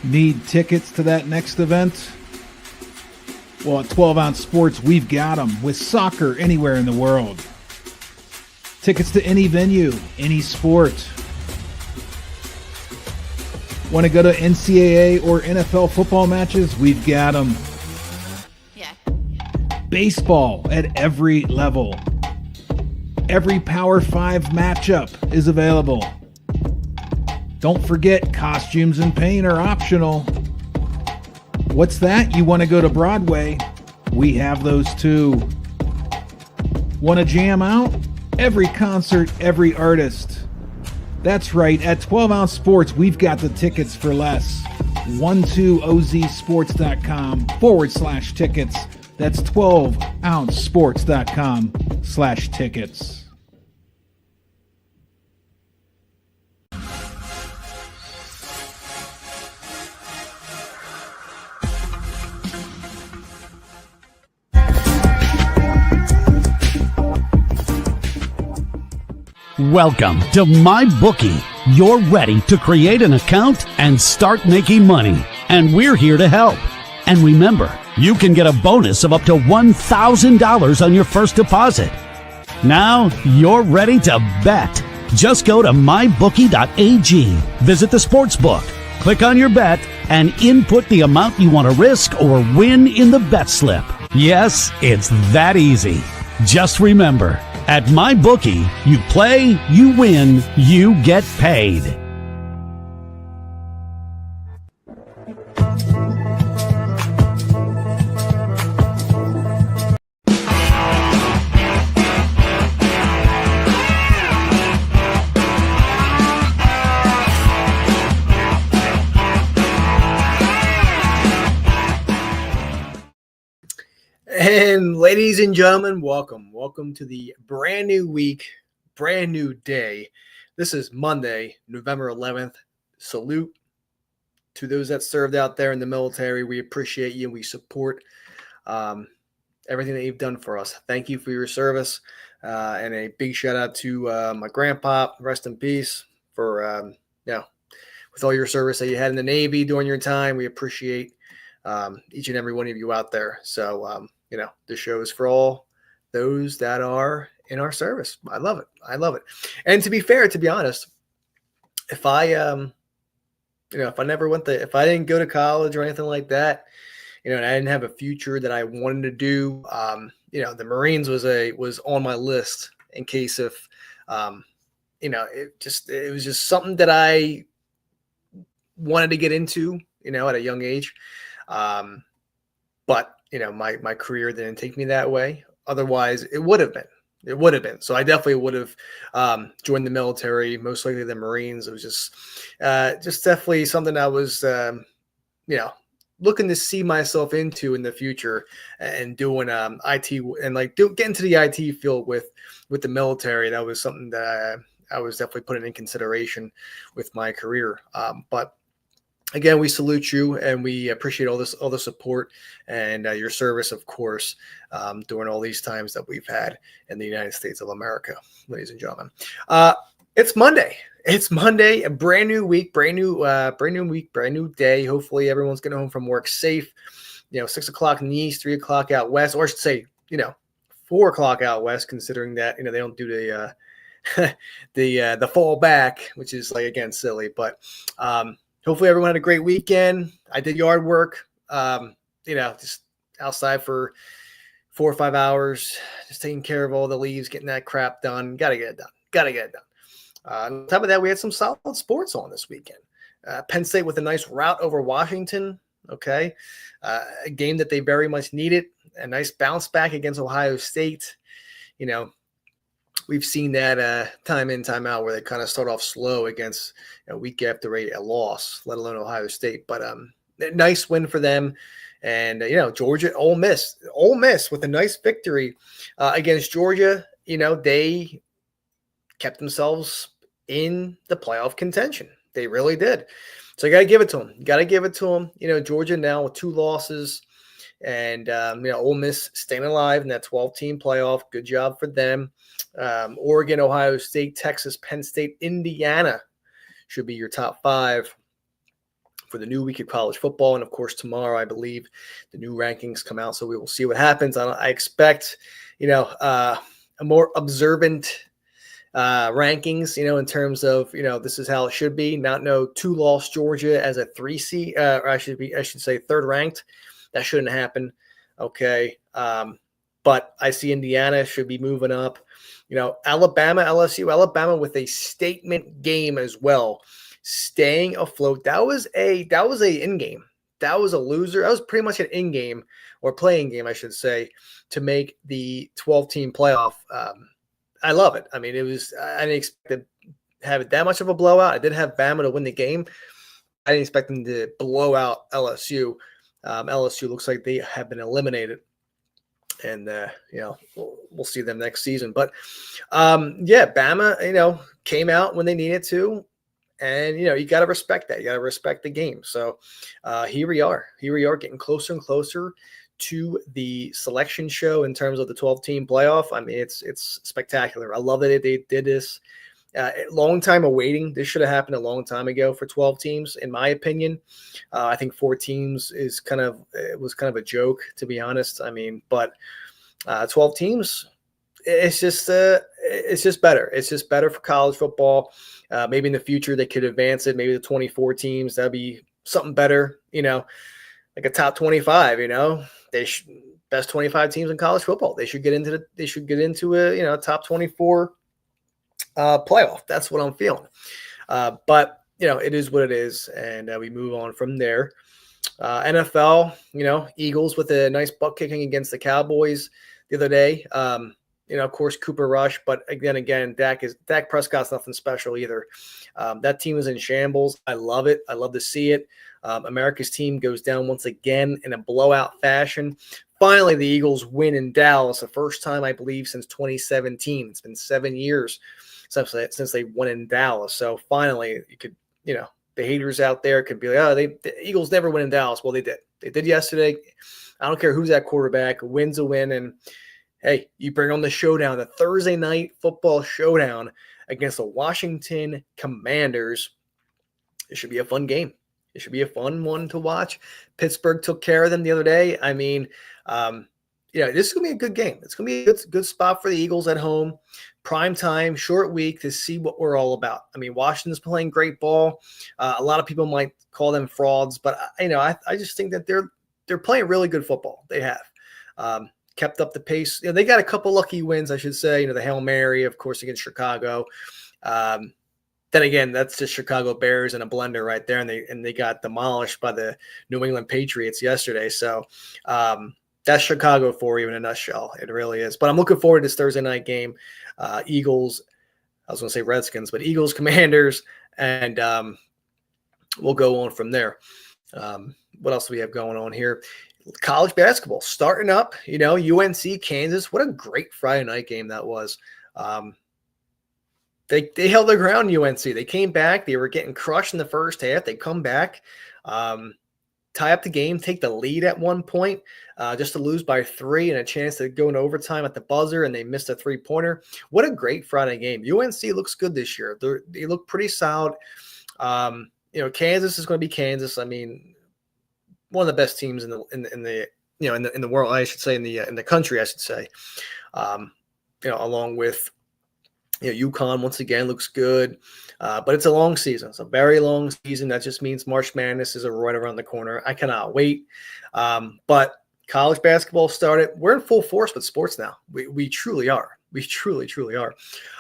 Need tickets to that next event? Well, at 12 Ounce Sports, we've got them with soccer anywhere in the world. Tickets to any venue, any sport. Want to go to NCAA or NFL football matches? We've got them. Yeah. Baseball at every level. Every Power 5 matchup is available. Don't forget, costumes and paint are optional. What's that? You want to go to Broadway? We have those too. Want to jam out? Every concert, every artist. That's right, at 12 Ounce Sports, we've got the tickets for less. 12ozsports.com/tickets. That's 12ouncesports.com/tickets. Welcome to MyBookie. You're ready to create an account and start making money, and we're here to help. And remember, you can get a bonus of up to $1,000 on your first deposit. Now you're ready to bet. Just go to mybookie.ag, visit the sportsbook, click on your bet, and input the amount you want to risk or win in the bet slip. Yes, it's that easy. Just remember, at MyBookie, you play, you win, you get paid. And ladies and gentlemen, welcome to the brand new week, brand new day. This is Monday, November 11th. Salute to those that served out there in the military. We appreciate you. We support everything that you've done for us. Thank you for your service. And a big shout out to my grandpa, rest in peace, for with all your service that you had in the Navy during your time. We appreciate each and every one of you out there. So, the show is for all those that are in our service. I love it. And to be fair, to be honest, if I if I didn't go to college or anything like that, and I didn't have a future that I wanted to do, the Marines was on my list in case if, it was just something that I wanted to get into, at a young age. But my career didn't take me that way. Otherwise, it would have been. So I definitely would have joined the military, most likely the Marines. It was just definitely something I was, looking to see myself into in the future, and doing IT and get into the IT field with the military. That was something that I was definitely putting in consideration with my career. But again, we salute you, and we appreciate all the support and your service, of course, during all these times that we've had in the United States of America, ladies and gentlemen. It's Monday. A brand new week, brand new day. Hopefully, everyone's getting home from work safe. 6 o'clock in the east, 3 o'clock out west, or I should say, 4 o'clock out west, considering that they don't do the fall back, which is again silly, but. Hopefully everyone had a great weekend. I did yard work, just outside for 4 or 5 hours, just taking care of all the leaves, getting that crap done. Got to get it done. On top of that, we had some solid sports on this weekend. Penn State with a nice rout over Washington. Okay. A game that they very much needed. A nice bounce back against Ohio State. We've seen that time in, time out, where they kind of start off slow against a week after a loss, let alone Ohio State. But a nice win for them. And, Georgia, Ole Miss with a nice victory against Georgia. They kept themselves in the playoff contention. They really did. So you got to give it to them. Georgia now with 2 losses. And, Ole Miss staying alive in that 12-team playoff. Good job for them. Oregon, Ohio State, Texas, Penn State, Indiana should be your top 5 for the new week of college football. And of course, tomorrow, I believe the new rankings come out. So we will see what happens. I expect, a more observant rankings, in terms of, this is how it should be. Not no 2-loss Georgia as a 3 seed, or I should say third ranked. That shouldn't happen. Okay. But I see Indiana should be moving up. Alabama, LSU, Alabama with a statement game as well, staying afloat. That was a in game. That was a loser. That was pretty much an in game or playing game, I should say, to make the 12-team playoff. I love it. I mean, I didn't expect to have it that much of a blowout. I did have Bama to win the game. I didn't expect them to blow out LSU. LSU looks like they have been eliminated. And, we'll see them next season. But, Bama, came out when they needed to. And, you got to respect that. You got to respect the game. So here we are. Here we are getting closer and closer to the selection show in terms of the 12-team playoff. I mean, it's spectacular. I love that they did this. Long time awaiting. This should have happened a long time ago for 12 teams, in my opinion. I think 4 teams was kind of a joke, to be honest. I mean, but 12 teams, it's just better. It's just better for college football. Maybe in the future they could advance it. Maybe the 24 teams, that'd be something better. Like a top 25. Best 25 teams in college football. They should get into a top 24. Playoff. That's what I'm feeling. But it is what it is, and we move on from there. NFL, Eagles with a nice butt kicking against the Cowboys the other day. Of course, Cooper Rush, but again, Dak Prescott's nothing special either. That team is in shambles. I love it. I love to see it. America's team goes down once again in a blowout fashion. Finally, the Eagles win in Dallas, the first time, I believe, since 2017. It's been 7 years since they won in Dallas. So finally, you could, the haters out there could be like, oh, the Eagles never win in Dallas. Well, they did. They did yesterday. I don't care who's that quarterback. A win's a win. And, hey, you bring on the showdown, the Thursday night football showdown against the Washington Commanders. It should be a fun game. It should be a fun one to watch. Pittsburgh took care of them the other day. I mean, this is going to be a good game. It's going to be a good spot for the Eagles at home. Prime time, short week to see what we're all about. I mean, Washington's playing great ball. A lot of people might call them frauds, but I just think that they're playing really good football. They have kept up the pace. They got a couple lucky wins, I should say. The Hail Mary, of course, against Chicago. Then again, that's just Chicago Bears in a blender right there, and they got demolished by the New England Patriots yesterday. So that's Chicago for you in a nutshell. It really is. But I'm looking forward to this Thursday night game. Eagles, I was going to say Redskins, but Eagles, Commanders, and we'll go on from there. What else do we have going on here? College basketball starting up, UNC, Kansas. What a great Friday night game that was. They held their ground, UNC. They came back. They were getting crushed in the first half. They come back, tie up the game, take the lead at one point, just to lose by 3 and a chance to go into overtime at the buzzer, and they missed a 3-pointer. What a great Friday game. UNC looks good this year. They look pretty solid. Kansas is going to be Kansas. I mean, one of the best teams in the world, I should say, in the country, I should say. Along with UConn once again looks good, but it's a long season. It's a very long season. That just means March Madness is right around the corner. I cannot wait. But college basketball started. We're in full force with sports now. We truly are. We truly, truly are.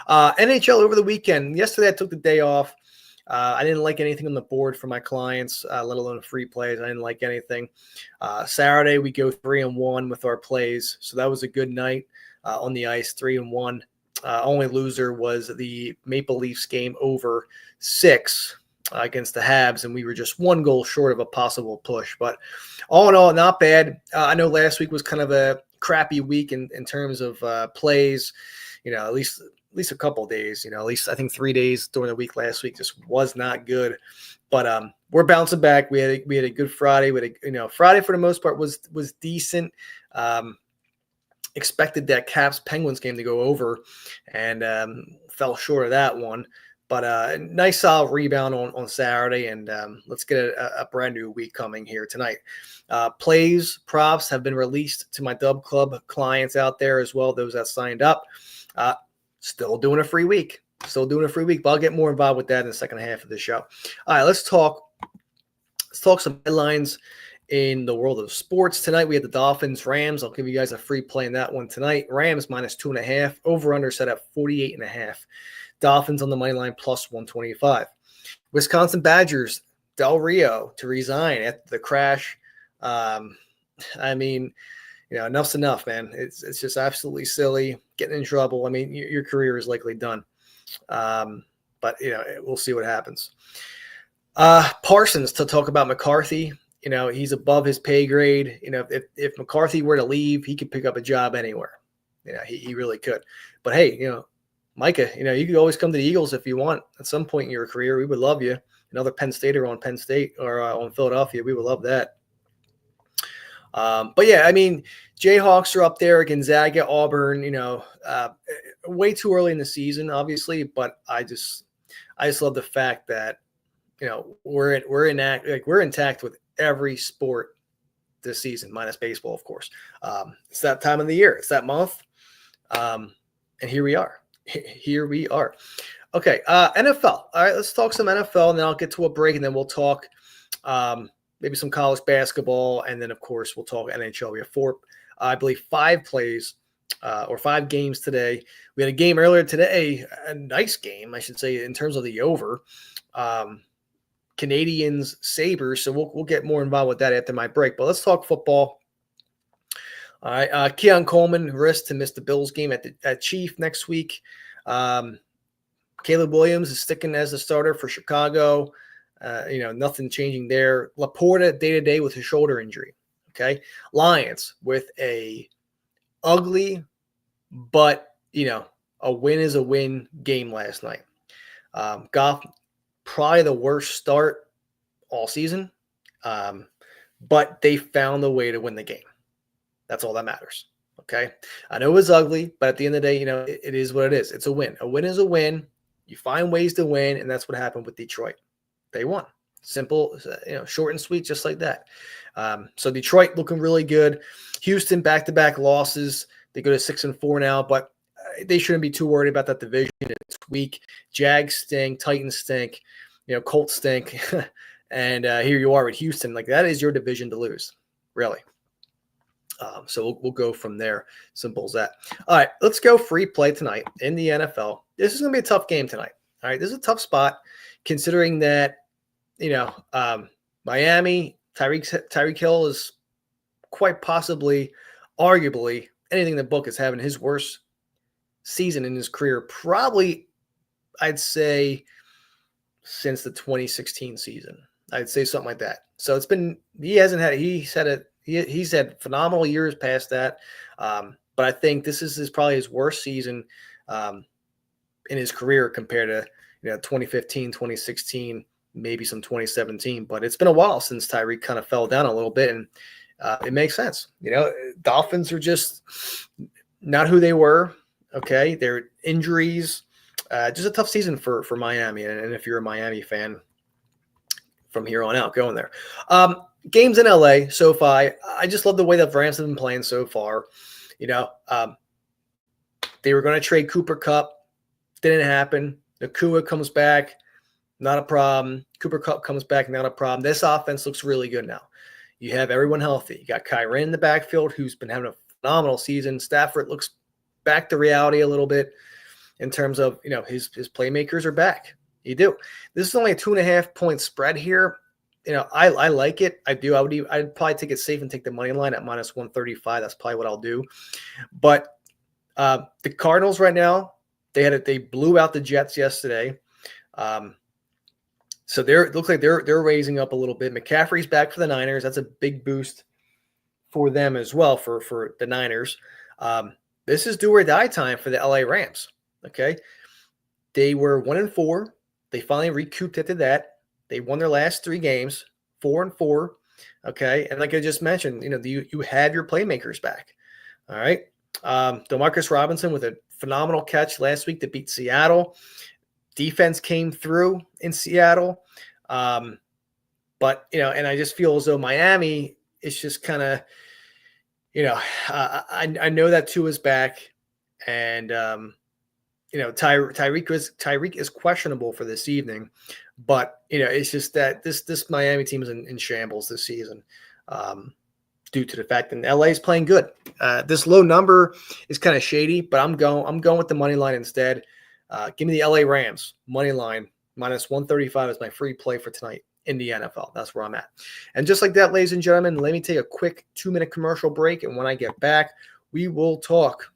NHL over the weekend. Yesterday I took the day off. I didn't like anything on the board for my clients, let alone free plays. I didn't like anything. Saturday we go 3-1 with our plays, so that was a good night on the ice. 3-1. Only loser was the Maple Leafs game over 6 against the Habs, and we were just 1 goal short of a possible push. But all in all, not bad. I know last week was kind of a crappy week in terms of plays. At least a couple of days. At least I think 3 days during the week last week just was not good. But we're bouncing back. We had a good Friday. Friday for the most part was decent. Expected that Caps Penguins game to go over, and fell short of that one. But nice solid rebound on Saturday, and let's get a brand new week coming here tonight. Plays, props have been released to my Dub Club clients out there as well, those that signed up. Still doing a free week. But I'll get more involved with that in the second half of the show. All right, let's talk some headlines in the world of sports. Tonight we have the Dolphins, Rams. I'll give you guys a free play in that one tonight. Rams -2.5. Over-under set at 48.5. Dolphins on the money line +125. Wisconsin Badgers, Del Rio to resign after the crash. I mean, enough's enough, man. It's just absolutely silly. Getting in trouble. I mean, your career is likely done. But we'll see what happens. Parsons, to talk about McCarthy. He's above his pay grade. If McCarthy were to leave, he could pick up a job anywhere. He really could. But hey, Micah, you could always come to the Eagles if you want at some point in your career. We would love you. Another Penn Stater on Penn State or on Philadelphia. We would love that. But yeah, I mean, Jayhawks are up there, Gonzaga, Auburn, way too early in the season, obviously, but I just love the fact that, we're intact with every sport this season, minus baseball, of course. It's that time of the year. It's that month. And here we are. Okay. NFL. All right. Let's talk some NFL, and then I'll get to a break, and then we'll talk maybe some college basketball. And then, of course, we'll talk NHL. We have I believe 5 plays or 5 games today. We had a game earlier today, a nice game, I should say, in terms of the over. Canadians, Sabres. So we'll get more involved with that after my break. But let's talk football. All right. Keon Coleman risks to miss the Bills game at Chief next week. Caleb Williams is sticking as the starter for Chicago. Nothing changing there. Laporta day-to-day with his shoulder injury. Okay. Lions with a ugly, but, a win is a win game last night. Goff, probably the worst start all season. But they found a way to win the game. That's all that matters. Okay. I know it was ugly, but at the end of the day, it is what it is. It's a win. A win is a win. You find ways to win, and that's what happened with Detroit. They won. Simple, short and sweet, just like that. So Detroit looking really good. Houston, back-to-back losses. They go to 6-4 now, but they shouldn't be too worried about that division. It's weak. Jags stink. Titans stink. Colts stink. And here you are with Houston. Like, that is your division to lose, really. So we'll go from there. Simple as that. All right, let's go free play tonight in the NFL. This is going to be a tough game tonight. All right, this is a tough spot considering that, Miami, Tyreek Hill is quite possibly, arguably, anything in the book is having his worst season in his career, probably, I'd say, since the 2016 season. I'd say something like that. So he's had phenomenal years past that. But I think this is probably his worst season in his career compared to 2015, 2016, maybe some 2017. But it's been a while since Tyreek kind of fell down a little bit, and it makes sense. Dolphins are just not who they were. Okay, their injuries, just a tough season for Miami. And if you're a Miami fan, from here on out, going there. Games in LA, SoFi. I just love the way that Rams have been playing so far. They were going to trade Cooper Kupp. Didn't happen. Nakua comes back. Not a problem. Cooper Kupp comes back. Not a problem. This offense looks really good now. You have everyone healthy. You got Kyren in the backfield, who's been having a phenomenal season. Stafford looks back to reality a little bit in terms of, his playmakers are back. You do. This is only a 2.5-point spread here. I like it. I do. I'd probably take it safe and take the money line at -135. That's probably what I'll do. But the Cardinals right now, they blew out the Jets yesterday. So it looks like they're raising up a little bit. McCaffrey's back for the Niners. That's a big boost for them as well, for the Niners. This is do or die time for the LA Rams. Okay. They were 1-4. They finally recouped after that. They won their last 3 games, 4-4. Okay. And like I just mentioned, you have your playmakers back. All right. DeMarcus Robinson with a phenomenal catch last week to beat Seattle. defense came through in Seattle. But, and I just feel as though Miami is just kind of, I know that Tua is back, and, Tyreek is questionable for this evening, but, it's just that this Miami team is in shambles this season. Due to the fact that LA is playing good. This low number is kind of shady, but I'm going with the money line instead. Give me the LA Rams money line -135 is my free play for tonight in the NFL. That's where I'm at. And just like that, ladies and gentlemen, let me take a quick 2-minute commercial break. And when I get back, we will talk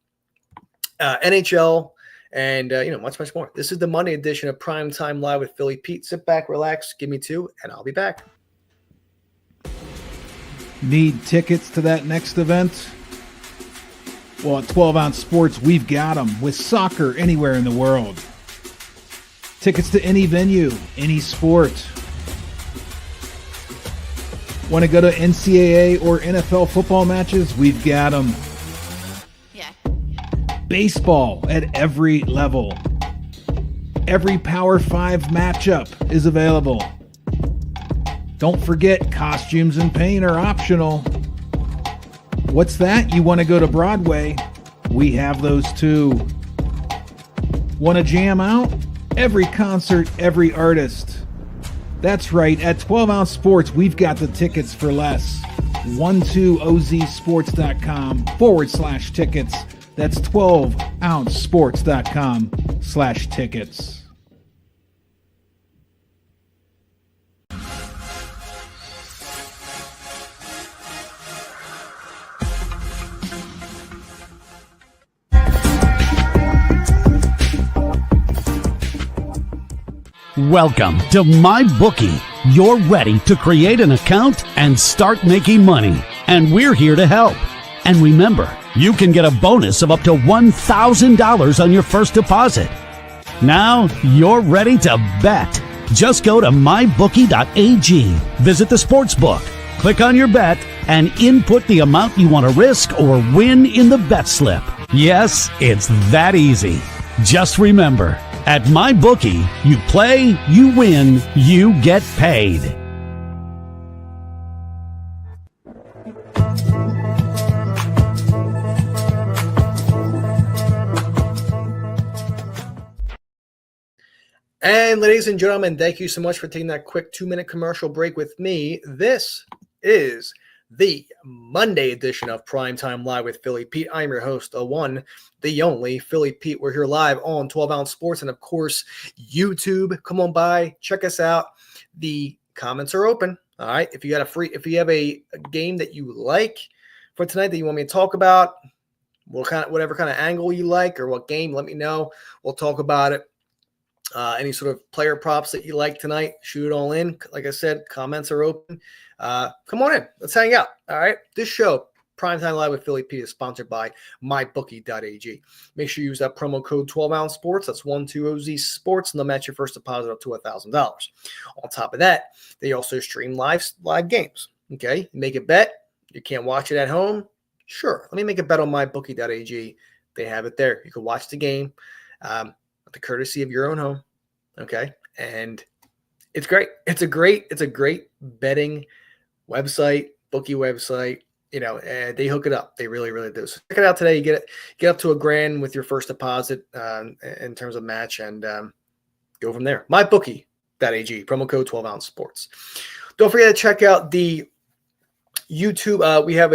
NHL and much more. This is the Monday edition of Primetime Live with Philly Pete. Sit back, relax, give me 2, and I'll be back. Need tickets to that next event? Well, at 12 Ounce Sports, we've got them with soccer anywhere in the world. Tickets to any venue, any sport. Want to go to NCAA or NFL football matches? We've got them. Yeah. Baseball at every level. Every Power 5 matchup is available. Don't forget, costumes and paint are optional. What's that? You want to go to Broadway? We have those too. Want to jam out? Every concert, every artist. That's right, at 12 Ounce Sports, we've got the tickets for less. 12ozsports.com/tickets. That's 12ouncesports.com/tickets. Welcome to MyBookie. You're ready to create an account and start making money. And we're here to help. And remember, you can get a bonus of up to $1,000 on your first deposit. Now you're ready to bet. Just go to mybookie.ag, visit the sportsbook, click on your bet, and input the amount you want to risk or win in the bet slip. Yes, it's that easy. Just remember, at MyBookie, you play, you win, you get paid. And ladies and gentlemen, thank you so much for taking that quick 2-minute commercial break with me. This is the Monday edition of Primetime Live with Philly Pete. I'm your host, the one, the only Philly Pete. We're here live on 12 Ounce Sports and, of course, YouTube. Come on by, check us out. The comments are open. All right. If you have a game that you like for tonight that you want me to talk about, whatever kind of angle you like or what game, let me know. We'll talk about it. Any sort of player props that you like tonight, shoot it all in. Like I said, comments are open. Come on in. Let's hang out. All right. This show, Primetime Live with Philly Pete, is sponsored by mybookie.ag. Make sure you use that promo code 12 Ounce Sports. That's 12OZ Sports, and they'll match your first deposit up to $1,000. On top of that, they also stream live games. Okay. Make a bet. You can't watch it at home. Sure. Let me make a bet on mybookie.ag. They have it there. You can watch the game. The courtesy of your own home. Okay. And it's great. It's a great betting website, bookie website. They hook it up. They really, really do. So check it out today. You get up to $1,000 with your first deposit in terms of match, and go from there. MyBookie.ag, promo code 12 Ounce Sports. Don't forget to check out the YouTube. We have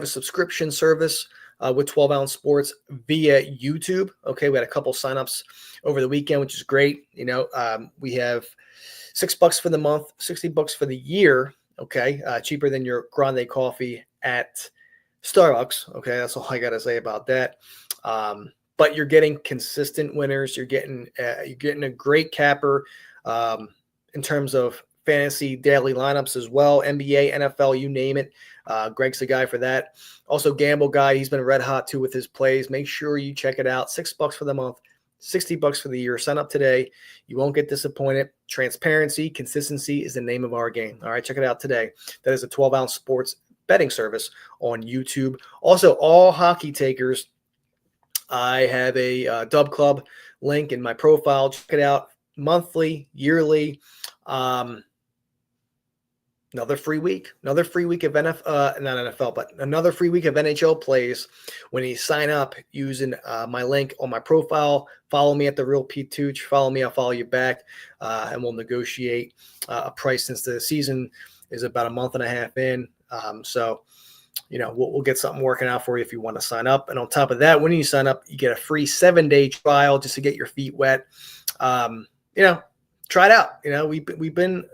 a subscription service with 12 Ounce Sports via YouTube. Okay, we had a couple signups over the weekend, which is great. We have $6 for the month, $60 for the year. Okay, cheaper than your grande coffee at Starbucks. Okay, that's all I got to say about that. But you're getting consistent winners. You're getting a great capper in terms of fantasy daily lineups as well. NBA, NFL, you name it. Greg's the guy for that. Also, Gamble Guy, he's been red hot too with his plays. Make sure you check it out. $6 for the month, $60 for the year. Sign up today. You won't get disappointed. Transparency, consistency is the name of our game. All right, check it out today. That is a 12 Ounce Sports betting service on YouTube. Also, all hockey takers, I have a Dub Club link in my profile. Check it out. monthly, yearly. Another free week of not NFL, but another free week of NHL plays when you sign up using my link on my profile. Follow me at The Real Pete Tooch. Follow me, I'll follow you back, and we'll negotiate a price since the season is about a month and a half in. So, we'll get something working out for you if you want to sign up. And on top of that, when you sign up, you get a free 7-day trial just to get your feet wet. Try it out. We've been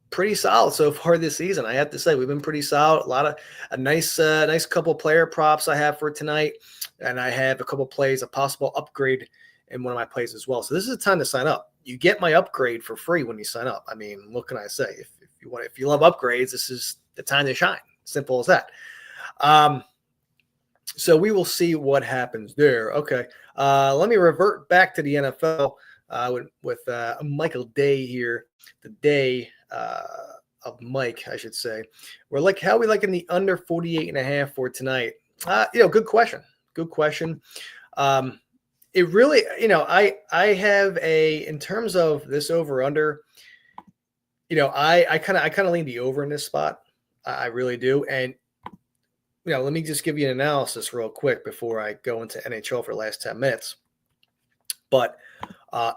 pretty solid so far this season. I have to say, we've been pretty solid. A nice couple player props I have for tonight, and I have a couple plays, a possible upgrade in one of my plays as well. So this is the time to sign up. You get my upgrade for free when you sign up. I mean, what can I say? If you love upgrades, this is the time to shine. Simple as that. So we will see what happens there. Okay. Let me revert back to the NFL with Michael Day here. The day of Mike, I should say. How are we liking the under 48.5 for tonight? Good question. Good question. It really, I have in terms of this over under, I kind of lean the over in this spot. I really do. And, let me just give you an analysis real quick before I go into NHL for the last 10 minutes. But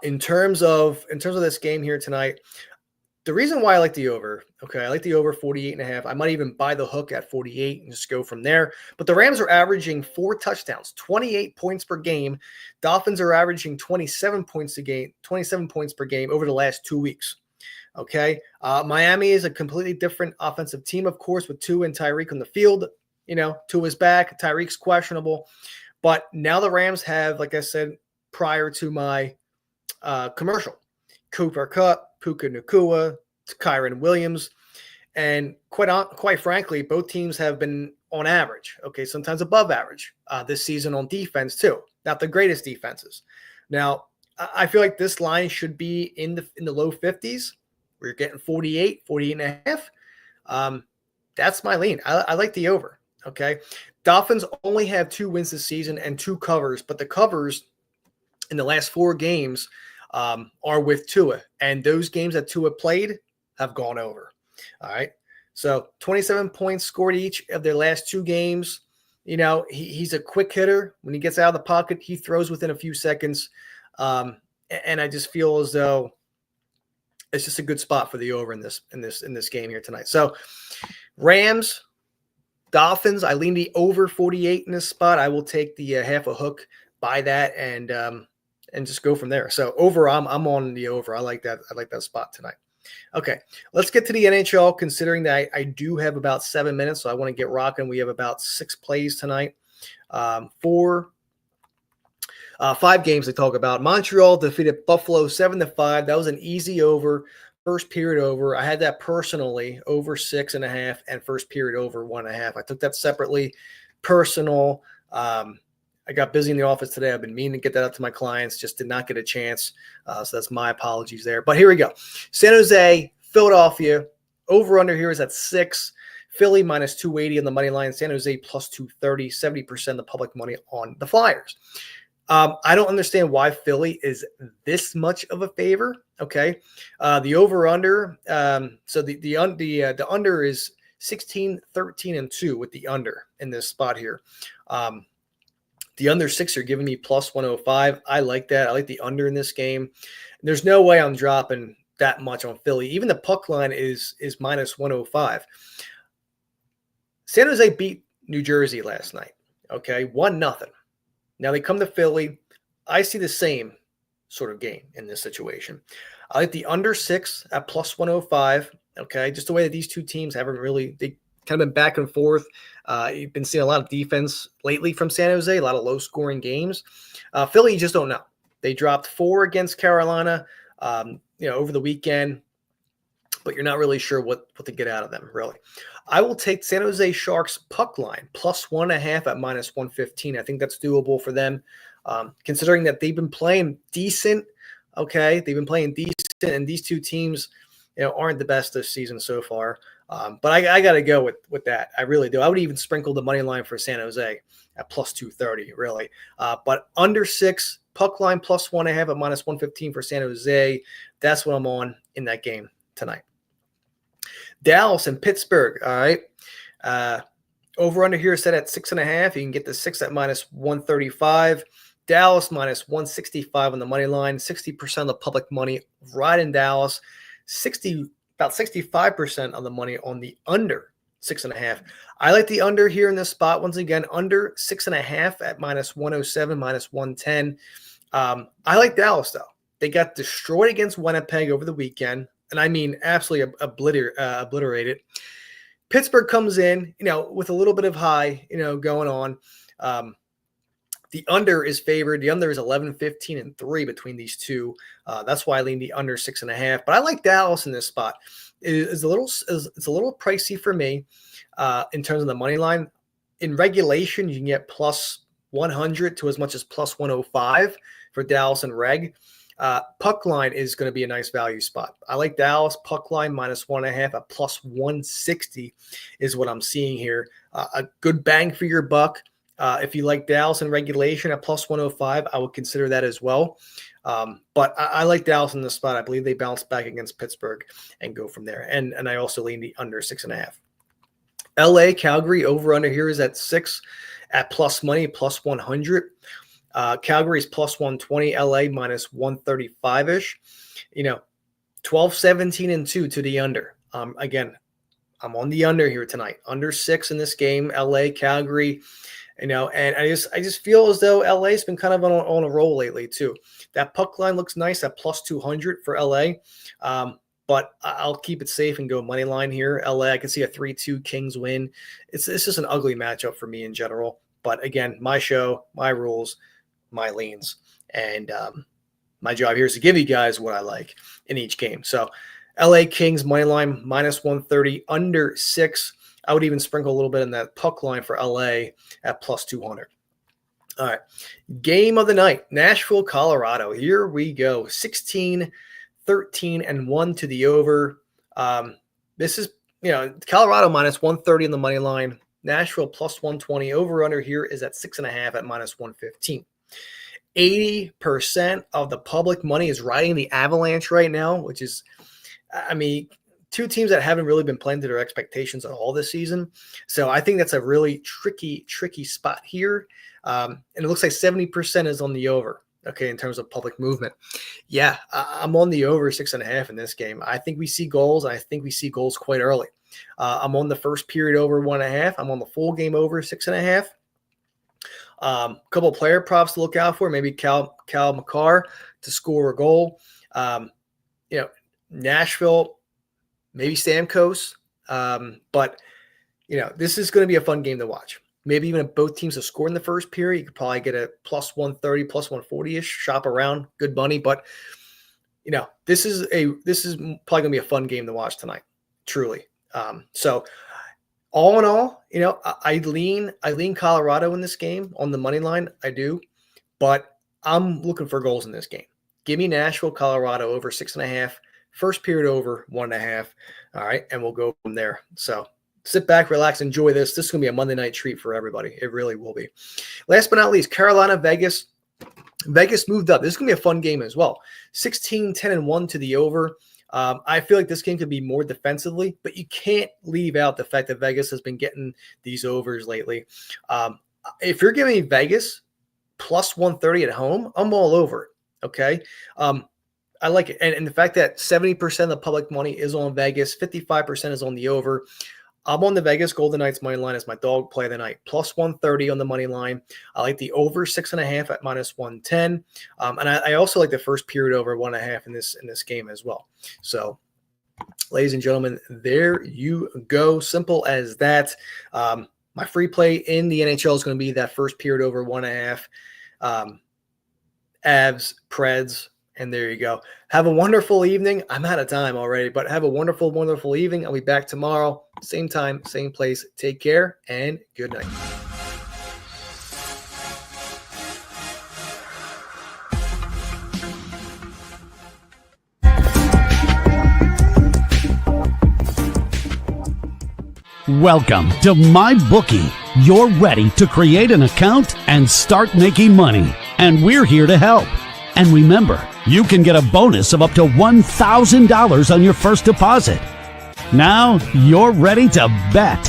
in terms of this game here tonight, the reason why I like the over, I like the over 48.5. I might even buy the hook at 48 and just go from there. But the Rams are averaging 4 touchdowns, 28 points per game. Dolphins are averaging 27 points per game over the last 2 weeks. Okay. Miami is a completely different offensive team, of course, with Tua and Tyreek on the field. Tua's back, Tyreek's questionable. But now the Rams have, like I said, prior to my commercial, Cooper Kupp, Puka Nacua, Kyron Williams, and quite frankly, both teams have been on average, sometimes above average this season on defense too. Not the greatest defenses. Now, I feel like this line should be in the low 50s. We're getting 48 and a half. That's my lean. I like the over. Okay, Dolphins only have 2 wins this season and 2 covers, but the covers in the last 4 games are with Tua, and those games that Tua played have gone over. All right. So 27 points scored each of their last 2 games. He's a quick hitter. When he gets out of the pocket, he throws within a few seconds. And I just feel as though it's just a good spot for the over in this game here tonight. So Rams, Dolphins, I lean the over 48 in this spot. I will take the half a hook, buy that, and just go from there. So over, I'm on the over. I like that. I like that spot tonight. Okay, let's get to the NHL, considering that I do have about 7 minutes, so I want to get rocking. We have about 6 plays tonight. 5 games to talk about. Montreal defeated Buffalo 7-5. That was an easy over. First period over. I had that personally, over 6.5, and first period over 1.5. I took that separately. Personal. I got busy in the office today. I've been meaning to get that out to my clients. Just did not get a chance. So that's my apologies there. But here we go. San Jose, Philadelphia. Over-under here is at 6. Philly minus 280 on the money line. San Jose plus 230. 70% of the public money on the Flyers. I don't understand why Philly is this much of a favor. Okay. The over-under. So the under is 16, 13, and 2 with the under in this spot here. The under 6 are giving me plus 105. I like that. I like the under in this game. There's no way I'm dropping that much on Philly. Even the puck line is minus 105. San Jose beat New Jersey last night. Okay, 1-0. Now they come to Philly. I see the same sort of game in this situation. I like the under 6 at plus 105. Okay, just the way that these two teams haven't really – they kind of been back and forth. You've been seeing a lot of defense lately from San Jose, a lot of low-scoring games. Philly, you just don't know. They dropped 4 against Carolina, over the weekend, but you're not really sure what to get out of them, really. I will take San Jose Sharks puck line plus 1.5 at minus 115. I think that's doable for them, considering that they've been playing decent. Okay, they've been playing decent, and these two teams, aren't the best this season so far. But I got to go with that. I really do. I would even sprinkle the money line for San Jose at plus 230, really. But under 6 puck line plus 1.5 at minus 115 for San Jose. That's what I'm on in that game tonight. Dallas and Pittsburgh. All right. Over under here is set at 6.5. You can get the 6 at minus 135. Dallas minus 165 on the money line. 60% of the public money right in Dallas. About 65% of the money on the under 6.5. I like the under here in this spot. Once again, under 6.5 at minus 107, minus 110. I like Dallas though. They got destroyed against Winnipeg over the weekend, and I mean absolutely obliterated. Pittsburgh comes in, with a little bit of high, going on. The under is favored. The under is 11, 15, and 3 between these two. That's why I lean the under 6.5. But I like Dallas in this spot. It's a little pricey for me in terms of the money line. In regulation, you can get plus 100 to as much as plus 105 for Dallas and reg. Puck line is going to be a nice value spot. I like Dallas puck line minus 1.5 at plus 160 is what I'm seeing here. A good bang for your buck. If you like Dallas in regulation at plus 105, I would consider that as well. But I like Dallas in this spot. I believe they bounce back against Pittsburgh and go from there. And I also lean the under 6.5. LA, Calgary, over under here is at 6 at plus money, plus 100. Calgary is plus 120, LA minus 135-ish. 12, 17, and 2 to the under. Again, I'm on the under here tonight. Under 6 in this game, LA, Calgary. And I just feel as though LA's been kind of on a roll lately too. That puck line looks nice at plus 200 for LA. But I'll keep it safe and go money line here. LA, I can see a 3-2 Kings win. It's just an ugly matchup for me in general. But again, my show, my rules, my leans. And my job here is to give you guys what I like in each game. So LA Kings money line minus 130, under 6. I would even sprinkle a little bit in that puck line for LA at plus 200. All right. Game of the night, Nashville, Colorado. Here we go. 16, 13, and 1 to the over. This is, Colorado minus 130 on the money line. Nashville plus 120. Over under here is at 6.5 at minus 115. 80% of the public money is riding the Avalanche right now, which is, two teams that haven't really been playing to their expectations at all this season. So I think that's a really tricky spot here. And it looks like 70% is on the over, okay, in terms of public movement. Yeah, I'm on the over 6.5 in this game. I think we see goals. I think we see goals quite early. I'm on the first period over 1.5. I'm on the full game over 6.5. A couple of player props to look out for. Maybe Cal McCarr to score a goal. Nashville, maybe Stamkos. But this is going to be a fun game to watch. Maybe even if both teams have scored in the first period, you could probably get a plus 130, plus 140-ish, shop around, good money. But, this is probably going to be a fun game to watch tonight, truly. So all in all, I lean Colorado in this game on the money line. I do, but I'm looking for goals in this game. Give me Nashville, Colorado over 6.5. First period over 1.5. All right. And we'll go from there. So sit back, relax, enjoy this. This is going to be a Monday night treat for everybody. It really will be. Last but not least, Carolina, Vegas. Vegas moved up. This is going to be a fun game as well. 16, 10, and 1 to the over. I feel like this game could be more defensively, but you can't leave out the fact that Vegas has been getting these overs lately. If you're giving me Vegas plus 130 at home, I'm all over it. Okay. I like it. And the fact that 70% of the public money is on Vegas, 55% is on the over. I'm on the Vegas Golden Knights money line as my dog play of the night. Plus 130 on the money line. I like the over 6.5 at minus 110. And I also like the first period over 1.5 in this game as well. So, ladies and gentlemen, there you go. Simple as that. My free play in the NHL is going to be that first period over 1.5. Avs, Preds. And there you go. Have a wonderful evening. I'm out of time already, but have a wonderful, wonderful evening. I'll be back tomorrow. Same time, same place. Take care and good night. Welcome to MyBookie. You're ready to create an account and start making money. and we're here to help. And remember, you can get a bonus of up to $1,000 on your first deposit. Now you're ready to bet.